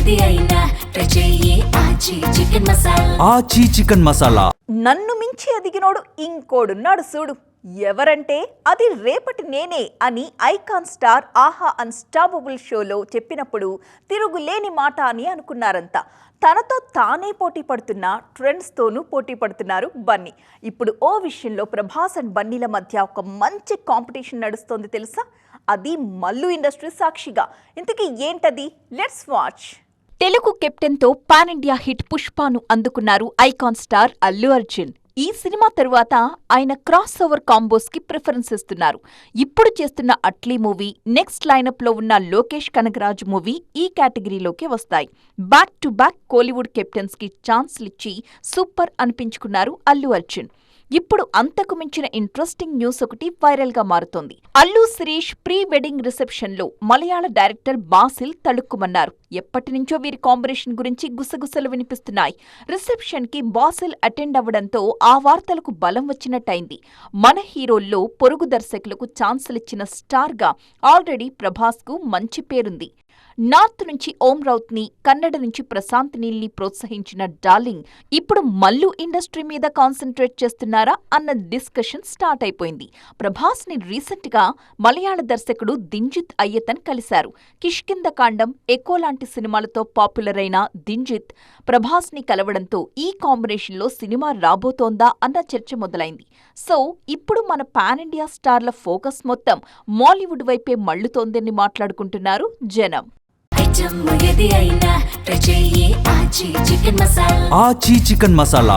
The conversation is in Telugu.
ఏది అయినా ట్రై చెయ్యి ఆచి చికెన్ మసాలా. ఆచి చికెన్ మసాలా. నన్ను మించి ఎదిగినోడు ఇంకోడున్నాడు చూడు. ఎవరంటే అది రేపటి నేనే అని ఐకాన్ స్టార్ ఆహా అన్స్టాపబుల్ షోలో చెప్పినప్పుడు తిరుగులేని మాట అని అనుకున్నారంతా. తనతో తానే పోటీ పడుతున్న ట్రెండ్స్తోనూ పోటీ పడుతున్నారు బన్నీ. ఇప్పుడు ఓ విషయంలో ప్రభాస్ అండ్ బన్నీల మధ్య ఒక మంచి కాంపిటీషన్ నడుస్తోంది తెలుసా? అది మల్లు ఇండస్ట్రీ సాక్షిగా. ఇంతకీ ఏంటది? Let's watch. తెలుగు కెప్టెన్తో పాన్ ఇండియా హిట్ పుష్పాను అందుకున్నారు ఐకాన్ స్టార్ అల్లు అర్జున్. ఈ సినిమా తరువాత ఆయన క్రాస్ ఓవర్ కాంబోస్ కి ప్రిఫరెన్స్ ఇస్తున్నారు. ఇప్పుడు చేస్తున్న అట్లీ మూవీ, నెక్స్ట్ లైనప్ లో ఉన్న లోకేష్ కనగరాజు మూవీ ఈ కేటగిరీలోకి వస్తాయి. Back to back Kollywood captains కి ఛాన్స్లిచ్చి సూపర్ అనిపించుకున్నారు అల్లు అర్జున్. ఇప్పుడు అంతకు మించిన ఇంట్రెస్టింగ్ న్యూస్ ఒకటి వైరల్ గా మారుతోంది. Allu Sirish pre wedding reception లో మలయాళ డైరెక్టర్ బాసిల్ తళుక్కుమన్నారు. ఎప్పటినుంచో వీరి కాంబినేషన్ గురించి గుసగుసలు వినిపిస్తున్నాయి. రిసెప్షన్ కి బాసిల్ అటెండ్ అవ్వడంతో ఆ వార్తలకు బలం వచ్చినట్టయింది. మన హీరోల్లో పొరుగు దర్శకులకు ఛాన్సులిచ్చిన స్టార్ గా ఆల్రెడీ ప్రభాస్ కు మంచి పేరుంది. నార్త్ నుంచి ఓం రౌత్ ని, కన్నడ నుంచి ప్రశాంత్ నీల్ ని ప్రోత్సహించిన డార్లింగ్ ఇప్పుడు మల్లు ఇండస్ట్రీ మీద కాన్సన్ట్రేట్ చేస్తున్నారా అన్న డిస్కషన్ స్టార్ట్ అయిపోయింది. ప్రభాస్ ని రీసెంట్ గా మలయాళ దర్శకుడు దింజిత్ అయ్యతన్ కలిశారు. కిష్కింధకాండం, ఎకో లాంటి సినిమాలతో పాపులర్ అయిన దింజిత్ ప్రభాస్ ని కలవడంతో ఈ కాంబినేషన్ లో సినిమా రాబోతోందా అన్న చర్చ మొదలైంది. సో ఇప్పుడు మన పాన్ ఇండియా స్టార్ల ఫోకస్ మొత్తం మాలీవుడ్ వైపే మళ్లుతోందని మాట్లాడుకుంటున్నారు జనం. ఏది అయినా ట్రై చెయ్యి ఆచి చికెన్ మసాలా. ఆచి చికెన్ మసాలా.